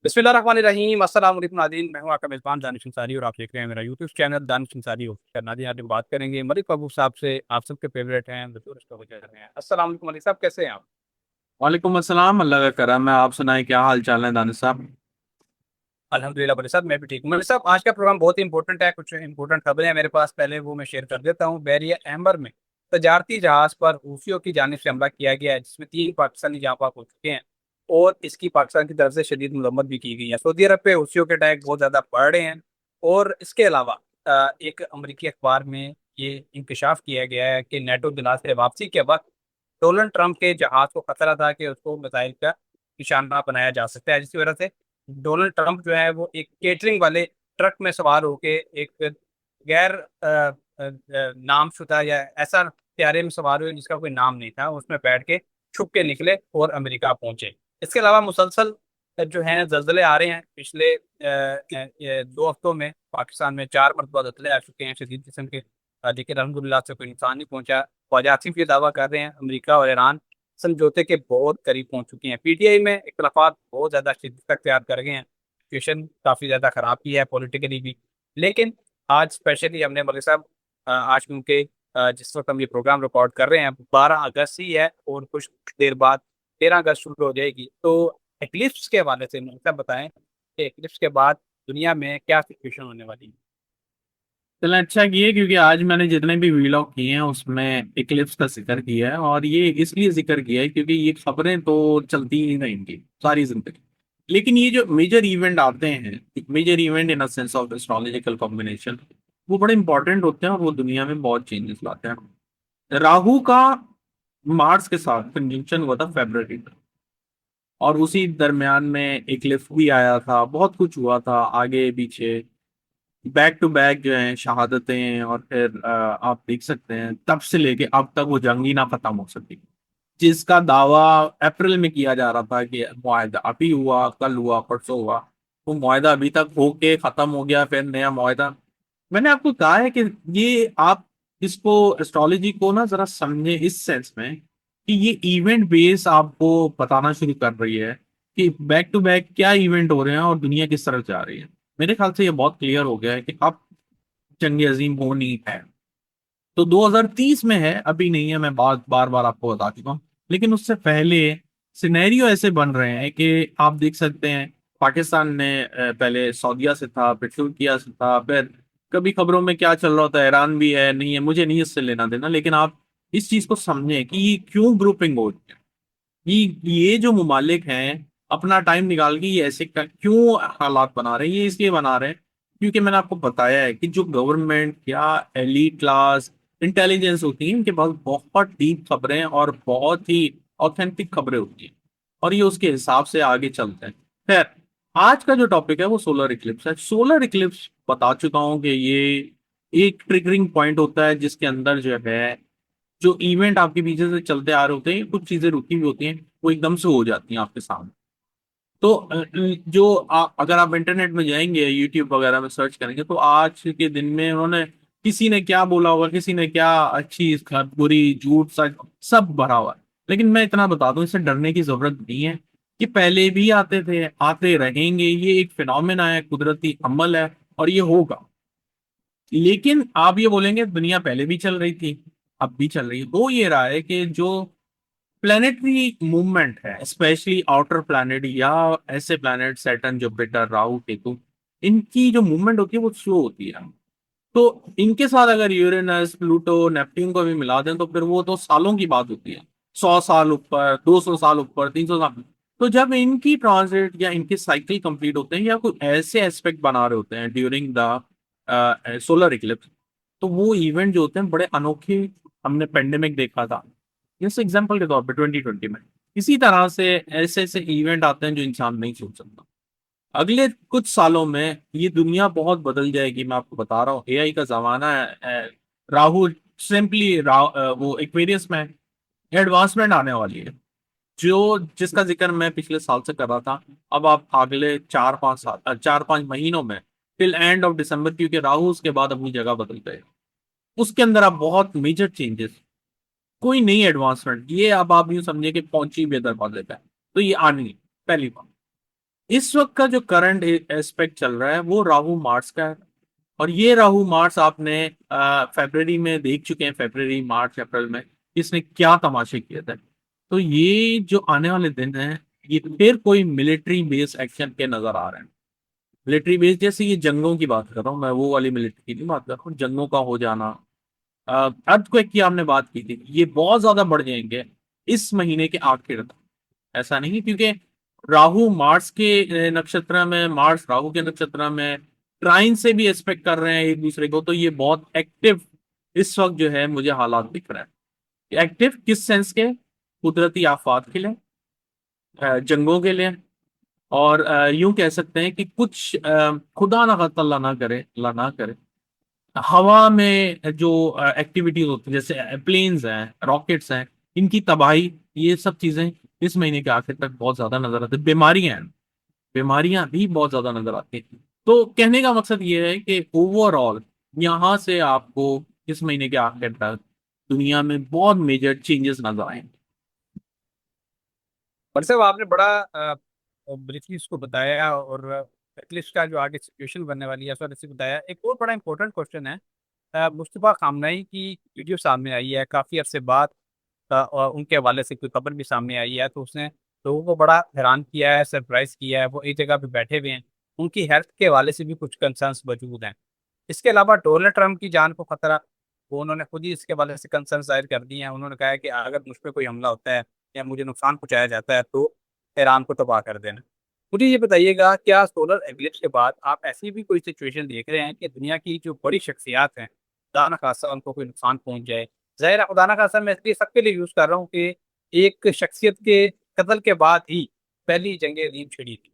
बिस्मिल्लाहिर्रहमानिर्रहीम अस्सलाम वालेकुम नाज़रीन, मैं हूं आपका मेज़बान दानिश अंसारी और आप देख रहे हैं मेरा YouTube channel Danish Ansari official. नाज़रीन, आज हम बात करेंगे मलिक महबूब साहब से। आप सबके फेवरेट हैं, मशहूर स्टोरीटेलर हैं। अस्सलाम वालेकुम मलिक साहब, कैसे हैं आप? वालेकुम अस्सलाम। अल्लाह का करम है। आप सुनाएं, क्या हाल चाल है दानिश साहब? अल्हम्दुलिल्लाह मलिक साहब, मैं भी ठीक हूँ। मलिक साहब, आज का प्रोग्राम बहुत ही इंपॉर्टेंट है। कुछ इंपॉर्टेंट खबरें हैं मेरे पास, पहले वो मैं शेयर कर देता हूँ। बहरिया एम्बर में तजारती जहाज पर हूथियों की जानिब से हमला किया गया है, जिसमें 3 पाकिस्तानी जहाँ पाक हो चुके हैं और इसकी पाकिस्तान की तरफ से शदीद मजम्मत भी की गई है। सऊदी अरब पे हूथियों के अटैक बहुत ज्यादा बढ़ रहे हैं। और इसके अलावा एक अमरीकी अखबार में ये इंकशाफ किया गया है कि नेटो दिला से वापसी के वक्त डोनाल्ड ट्रंप के जहाज को खतरा था कि उसको मिसाइल का निशाना बनाया जा सकता है, जिसकी वजह से डोनाल्ड ट्रंप जो है वो एक केटरिंग वाले ट्रक में सवार होके एक गैर नामशुदा या ऐसा त्यारे में सवार हुए जिसका कोई नाम नहीं था, उसमें बैठ के छुप के निकले और अमेरिका पहुंचे। इसके अलावा मुसलसल जो है जल्जले आ रहे हैं। पिछले 2 हफ्तों में पाकिस्तान में 4 मरतबा जल्जले आ चुके हैं शदीद किस्म के, लेकिन अलहमदुलिल्लाह से कोई नुकसान नहीं पहुंचा। ख्वाजा आसिफ ये दावा कर रहे हैं अमेरिका और ईरान समझौते के बहुत करीब पहुंच चुके हैं। पीटीआई में इख्तलाफात बहुत ज़्यादा शिद्दत अख्तियार कर गए हैं, सिचुएशन काफ़ी ज़्यादा ख़राब की है पॉलिटिकली भी। लेकिन आज स्पेशली हमने मलिक साहब, आज क्योंकि जिस वक्त हम ये प्रोग्राम रिकॉर्ड कर रहे हैं 12 अगस्त ही है और कुछ देर बाद 13 अगस्त शुरू हो जाएगी। तो एक्लिप्स के हवाले से मलिक साहब बताएं कि एक्लिप्स के बाद दुनिया में क्या सिचुएशन होने वाली है। चलें, अच्छा किए क्योंकि आज मैंने जितने भी वीलॉग किए हैं उसमें इक्लिप्स का जिक्र किया है, और ये इसलिए जिक्र किया है क्योंकि ये खबरें तो चलती ही रहेंगी सारी जिंदगी। लेकिन ये जो मेजर इवेंट आते हैं, major event in sense of astrological combination, वो बड़े इंपॉर्टेंट होते हैं और वो दुनिया में बहुत चेंजेस लाते हैं। राहु का मार्स के साथ कंजंक्शन हुआ था फरवरी में, और उसी दरमियान में इक्लिप्स भी आया था, बहुत कुछ हुआ था आगे पीछे, बैक टू बैक जो है शहादतें। और फिर आप देख सकते हैं तब से लेके अब तक वो जंग ही ना खत्म हो सकी, जिसका दावा अप्रैल में किया जा रहा था कि मुआहदा अभी हुआ, कल हुआ, परसों हुआ, वो मुआहदा अभी तक होके खत्म हो गया, फिर नया मुआहदा। मैंने आपको कहा है कि ये आप इसको एस्ट्रोलॉजी को ना जरा समझे इस सेंस में कि ये इवेंट बेस आपको बताना शुरू कर रही है कि बैक टू बैक क्या इवेंट हो रहे हैं और दुनिया किस तरफ जा रही है। मेरे ख्याल से ये बहुत क्लियर हो गया है कि अब जंग अजीम होनी है। तो 2030 में है, अभी नहीं है, मैं बार बार बार आपको बता चुका हूँ। लेकिन उससे पहले सिनेरियो ऐसे बन रहे हैं कि आप देख सकते हैं पाकिस्तान ने पहले सऊदीया से था, फिर तुर्किया से था, फिर कभी खबरों में क्या चल रहा होता है ईरान भी है, नहीं है, मुझे नहीं इससे लेना देना। लेकिन आप इस चीज को समझें कि ये क्यों ग्रुपिंग हो रही है। ये जो ममालिक हैं अपना टाइम निकाल के ये ऐसे क्यों हालात बना रहे हैं, ये इसलिए बना रहे हैं क्योंकि मैंने आपको बताया है कि जो गवर्नमेंट या एलीट क्लास इंटेलिजेंस होती है, इनके पास बहुत डीप खबरें और बहुत ही ऑथेंटिक खबरें होती हैं, और ये उसके हिसाब से आगे चलते हैं। खैर, आज का जो टॉपिक है वो सोलर इक्लिप्स है। सोलर इक्लिप्स बता चुका हूँ कि ये एक ट्रिगरिंग पॉइंट होता है जिसके अंदर जो है जो इवेंट आपके पीछे से चलते आ रहे होते हैं, कुछ चीजें रुकी हुई होती हैं, वो एकदम से हो जाती हैं आपके सामने। तो अगर आप इंटरनेट में जाएंगे, यूट्यूब वगैरह में सर्च करेंगे, तो आज के दिन में उन्होंने किसी ने क्या बोला होगा, किसी ने क्या अच्छी बुरी झूठ सच सब भरा हुआ है। लेकिन मैं इतना बता दूं, इससे डरने की जरूरत नहीं है। कि पहले भी आते थे, आते रहेंगे, ये एक फिनोमेना है, कुदरती अमल है, और ये होगा। लेकिन आप ये बोलेंगे दुनिया पहले भी चल रही थी, अब भी चल रही है। वो ये रहा है कि जो प्लेनेटरी मूवमेंट है, स्पेशली आउटर प्लैनेट या ऐसे planet Saturn, Jupiter, Rahu, Ketu, इनकी जो मूवमेंट होती है वो स्लो होती है। तो इनके साथ अगर यूरेनस, प्लूटो, नेपट्टून को भी मिला दें तो फिर वो तो सालों की बात होती है। 100 साल ऊपर, 200 साल ऊपर, 300 साल। तो जब इनकी ट्रांजिट या इनके साइकिल कंप्लीट होते हैं या कोई ऐसे एस्पेक्ट बना रहे होते हैं ड्यूरिंग द सोलर इक्लिप्स, तो वो इवेंट जो होते हैं बड़े अनोखे। हमने पेंडेमिक देखा था जैसे एग्जांपल के तौर पे 2020 में। इसी तरह से ऐसे ऐसे इवेंट आते हैं जो इंसान नहीं सोच सकता। अगले कुछ सालों में ये दुनिया बहुत बदल जाएगी, मैं आपको बता रहा हूँ। एआई का जमाना है। राहु सिंपली वो एक्वेरियस में एडवांसमेंट आने वाली है, जो जिसका जिक्र मैं पिछले साल से कर रहा था। अब आप अगले 4-5 साल, 4-5 महीनों में, टिल एंड ऑफ दिसंबर, क्योंकि राहु उसके बाद अपनी जगह बदल गए, उसके अंदर आप बहुत मेजर चेंजेस, कोई नई एडवांसमेंट, ये अब आप यूं समझिए कि पहुंची भी दरवाजे पे। तो ये आनी है, पहली बात। इस वक्त का जो करंट एस्पेक्ट चल रहा है वो राहु मार्स का है। और ये राहु मार्स आपने फरवरी में देख चुके हैं, फरवरी मार्च अप्रैल में इसने क्या तमाशे किए थे। तो ये जो आने वाले दिन हैं, ये फिर कोई मिलिट्री बेस एक्शन के नजर आ रहे हैं। मिलिट्री बेस जैसे ये जंगों की बात कर रहा हूँ मैं, वो वाली मिलिट्री की नहीं बात कर रहा हूँ, जंगों का हो जाना। अर्थक्वेक की आपने बात की थी, ये बहुत ज्यादा बढ़ जाएंगे इस महीने के आखिर तक। ऐसा नहीं, क्योंकि राहु मार्स के नक्षत्र में, मार्स राहु के नक्षत्र में ट्राइन से भी एस्पेक्ट कर रहे हैं एक दूसरे को, तो ये बहुत एक्टिव इस वक्त जो है मुझे हालात दिख रहे हैं। एक्टिव किस सेंस के? कुदरती आफात के लिए, जंगों के लिए, और यूं कह सकते हैं कि कुछ खुदा ना खास्ता, अल्लाह ना करे, अल्लाह ना करे, हवा में जो एक्टिविटीज होती है जैसे प्लेन्स हैं, रॉकेट्स हैं, इनकी तबाही, ये सब चीजें इस महीने के आखिर तक बहुत ज्यादा नजर आती है। बीमारियां हैं, बीमारियां भी बहुत ज्यादा नजर आती हैं। तो कहने का मकसद ये है कि ओवरऑल यहाँ से आपको इस महीने के आखिर तक दुनिया में बहुत मेजर चेंजेस नजर आएंगे। पर साहब आपने बड़ा ब्रीफली इसको बताया, और एटलीस्ट का जो आगे सिचुएशन बनने वाली है सर इसे बताया। एक और बड़ा इंपॉर्टेंट क्वेश्चन है, मुस्तफा खामनई की वीडियो सामने आई है काफ़ी अरसे बाद, और उनके हवाले से कोई खबर भी सामने आई है, तो उसने लोगों को बड़ा हैरान किया है, सरप्राइज किया है। वो एक जगह पे बैठे हुए हैं, उनकी हेल्थ के हवाले से भी कुछ कंसर्न्स मौजूद हैं। इसके अलावा डोनाल्ड ट्रंप की जान को खतरा, वो उन्होंने खुद ही इसके हवाले से कंसर्न जाहिर कर दिए हैं। उन्होंने कहा है कि अगर मुझ पर कोई हमला होता है या मुझे नुकसान पहुंचाया जाता है तो ईरान को तबाह कर देना। मुझे ये बताइएगा, क्या सोलर एक्लिप्स के बाद आप ऐसी भी कोई सिचुएशन देख रहे हैं कि दुनिया की जो बड़ी शख्सियात हैं, खुदा न खासा उनको कोई नुकसान पहुंच जाए? ज़ाहिर है खुदा न खासा मैं इसलिए सबके लिए यूज़ कर रहा हूँ कि एक शख्सियत के कत्ल के बाद ही पहली जंग अज़ीम छिड़ी थी।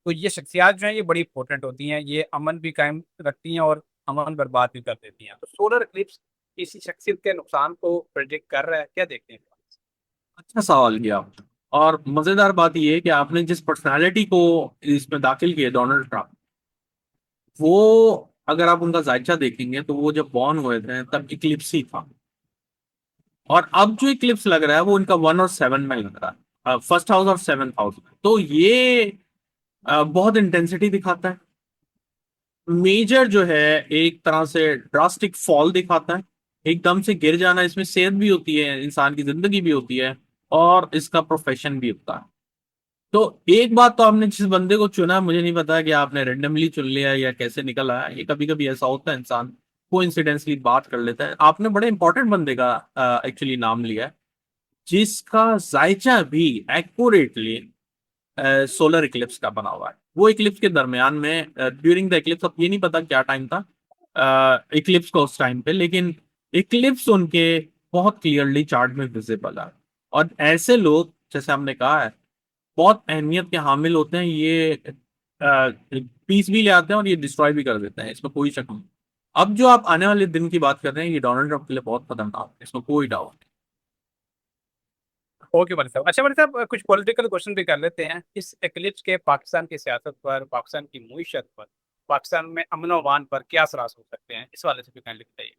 तो ये शख्सियात जो हैं ये बड़ी इंपॉर्टेंट होती हैं, ये अमन भी कायम रखती हैं और अमन बर्बाद भी कर देती हैं। तो सोलर इक्लिप्स किसी शख्सियत के नुकसान को प्रिडिक्ट कर रहा है, क्या देखते हैं? अच्छा सवाल किया आपने। और मजेदार बात यह है कि आपने जिस पर्सनालिटी को इसमें दाखिल किया, डोनाल्ड ट्रंप, वो अगर आप उनका जायचा देखेंगे तो वो जब बॉर्न हुए थे तब इक्लिप्स ही था। और अब जो इक्लिप्स लग रहा है वो उनका 1 और 7 में लग रहा है, फर्स्ट हाउस और 7th हाउस में। तो ये बहुत इंटेंसिटी दिखाता है, मेजर जो है एक तरह से ड्रास्टिक फॉल दिखाता है, एकदम से गिर जाना। इसमें सेहत भी होती है, इंसान की जिंदगी भी होती है, और इसका प्रोफेशन भी होता है। तो एक बात तो आपने जिस बंदे को चुना, मुझे नहीं पता कि आपने रैंडमली चुन लिया या कैसे निकल आया, ये कभी कभी ऐसा होता है, इंसान को इंसिडेंटली बात कर लेता है। आपने बड़े इंपॉर्टेंट बंदे का एक्चुअली नाम लिया है, जिसका जायचा भी एक्यूरेटली सोलर इक्लिप्स का बना हुआ है। वो इक्लिप्स के दरमियान में, ड्यूरिंग द इक्लिप्स, अब ये नहीं पता क्या टाइम था इक्लिप्स का उस टाइम पे, लेकिन इक्लिप्स उनके बहुत क्लियरली चार्ट में विजिबल है। और ऐसे लोग, जैसे हमने कहा है, बहुत अहमियत के हामिल होते हैं। ये पीस भी ले आते हैं और ये डिस्ट्रॉय भी कर देते हैं, इसमें कोई शक नहीं। अब जो आप आने वाले दिन की बात कर रहे हैं, ये डोनाल्ड ट्रंप के लिए बहुत खतरनाक है, इसमें कोई डाउट ओके भाई साहब। अच्छा भाई साहब, कुछ पॉलिटिकल क्वेश्चन भी कर लेते हैं। इस एक्लिप्स के पाकिस्तान की सियासत पर, पाकिस्तान की मीशत पर, पाकिस्तान में अमन और अमान पर क्या असर हो सकते हैं, इस वाले से भी काइंडली बताइए।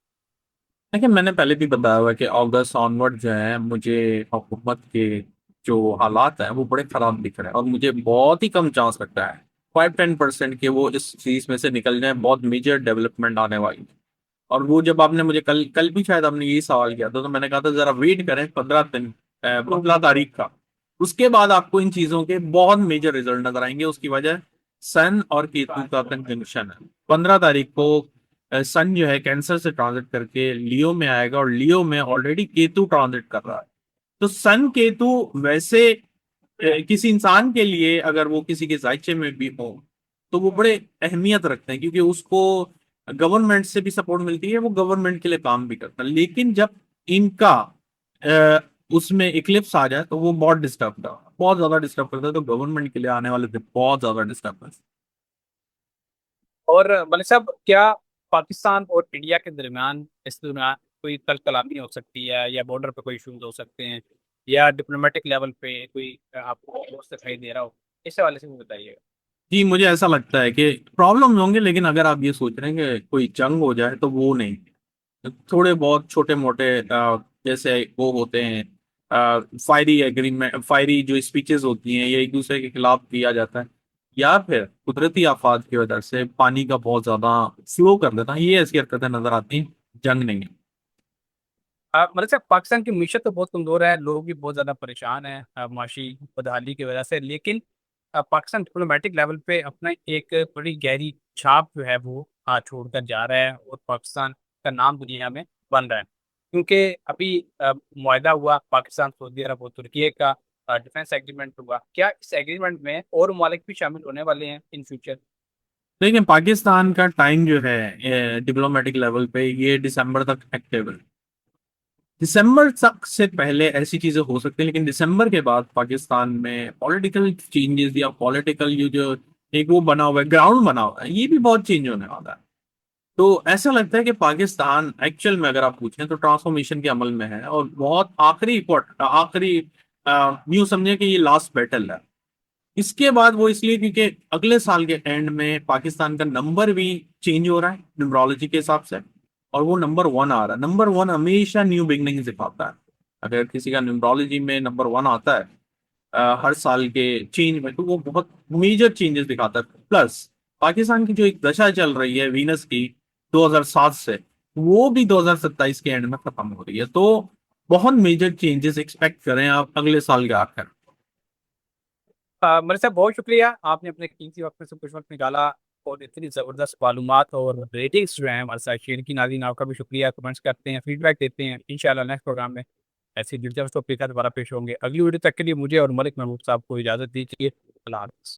देखिए, मैंने पहले भी बताया हुआ है कि अगस्त ऑनवर्ड जो है मुझे हुकूमत के जो हालात हैं वो बड़े खराब दिख रहे हैं, और मुझे बहुत ही कम चांस लगता है, 5-10% के वो इस चीज में से निकल जाए। बहुत मेजर डेवलपमेंट आने वाली है। और वो जब आपने मुझे कल कल भी शायद आपने यही सवाल किया था, तो मैंने कहा था जरा वेट करें 15 दिन, 15 तारीख का, उसके बाद आपको इन चीजों के बहुत मेजर रिजल्ट नजर आएंगे। उसकी वजह सन और केतु का कंजंक्शन है। 15 तारीख को सन जो है कैंसर से ट्रांजिट करके लियो में आएगा, और लियो में ऑलरेडी केतु ट्रांजिट कर रहा है। तो सन केतु वैसे किसी इंसान के लिए अगर वो किसी के जायचे में भी हो तो वो बड़े अहमियत रखते हैं, क्योंकि उसको गवर्नमेंट से भी सपोर्ट मिलती है, वो गवर्नमेंट के लिए काम भी करता है। लेकिन जब इनका अ, उसमें इक्लिप्स आ जाए तो वो बहुत डिस्टर्ब करता है, बहुत ज्यादा डिस्टर्ब करता है। तो गवर्नमेंट के लिए आने वाले दिन बहुत ज्यादा डिस्टर्ब। और मलिक साहब, क्या पाकिस्तान और इंडिया के दरमियान इस दरमियान कोई तल कलामी हो सकती है, या बॉर्डर पे कोई इशूज हो सकते हैं, या डिप्लोमेटिक लेवल पे कोई आपको दोस्त दिखाई दे रहा हो, इस हवाले से भी बताइएगा। जी, मुझे ऐसा लगता है कि प्रॉब्लम होंगे, लेकिन अगर आप ये सोच रहे हैं कि कोई जंग हो जाए तो वो नहीं। थोड़े बहुत छोटे मोटे जैसे वो होते हैं, फायरी एग्रीमेंट, फायरी जो स्पीचेस होती हैं, ये एक दूसरे के खिलाफ किया जाता है, या फिर कुदरती आफात की वजह से पानी का बहुत ज्यादा फ्लो कर देना, ये ऐसी हरकतें नजर आती हैं। जंग नहीं है। मतलब साहब पाकिस्तान की मीशत तो बहुत कमजोर है, लोग भी बहुत ज्यादा परेशान हैं माशी बदहाली की वजह से, लेकिन पाकिस्तान डिप्लोमेटिक लेवल पे अपना एक बड़ी गहरी छाप जो है वो छोड़कर जा रहा है, और पाकिस्तान का नाम दुनिया में बन रहा है। क्योंकि अभी मुआहदा हुआ पाकिस्तान सऊदी अरब और तुर्की का, डिफेंस एग्रीमेंट हुआ, क्या इस एग्रीमेंट में और ममालिक भी शामिल होने वाले हैं इन फ्यूचर? लेकिन पाकिस्तान का टाइम जो है डिप्लोमेटिक लेवल पे, ये दिसंबर तक एक्टिव है। दिसंबर तक से पहले ऐसी चीजें हो सकती हैं, लेकिन दिसंबर के बाद पाकिस्तान में पॉलिटिकल चेंजेस या पॉलिटिकल ये जो एक वो बना हुआ है, ग्राउंड बना हुआ है, ये भी बहुत चेंज होने वाला है। तो ऐसा लगता है कि पाकिस्तान एक्चुअल में अगर आप पूछें तो ट्रांसफॉर्मेशन के अमल में है, और बहुत आखिरी यूं समझे कि ये लास्ट बैटल है। इसके बाद वो इसलिए क्योंकि अगले साल के एंड में पाकिस्तान का नंबर भी चेंज हो रहा है न्यूमरोलॉजी के हिसाब से, और वो नंबर वन आ रहा है। नंबर वन हमेशा न्यू बिगनिंग दिखाता है। अगर किसी का न्यूमरोलॉजी में नंबर वन आता है हर साल के चेंज में, तो वो बहुत मेजर चेंजेस दिखाता है। प्लस पाकिस्तान की जो एक दशा चल रही है वीनस की 2007 से, वो भी 2027 के एंड में खत्म हो रही है। तो बहुत मेजर चेंजेस एक्सपेक्ट करें आप अगले साल के आखिर। मेरे साहब बहुत शुक्रिया, आपने अपने कीमती वक्त में से कुछ वक्त निकाला, और इतनी ज़बरदस्त मालूमात और रेटिंग्स जो हैं हमारे साथ शेयर की। नाज़रीन आपका भी शुक्रिया, कमेंट्स करते हैं, फीडबैक देते हैं। इंशाल्लाह नेक्स्ट प्रोग्राम में ऐसी दिलचस्प टॉपिक का दोबारा पेश होंगे। अगली वीडियो तक के लिए मुझे और मलिक महबूब साहब को इजाज़त दीजिए। अल्लाह हाफ़िज़।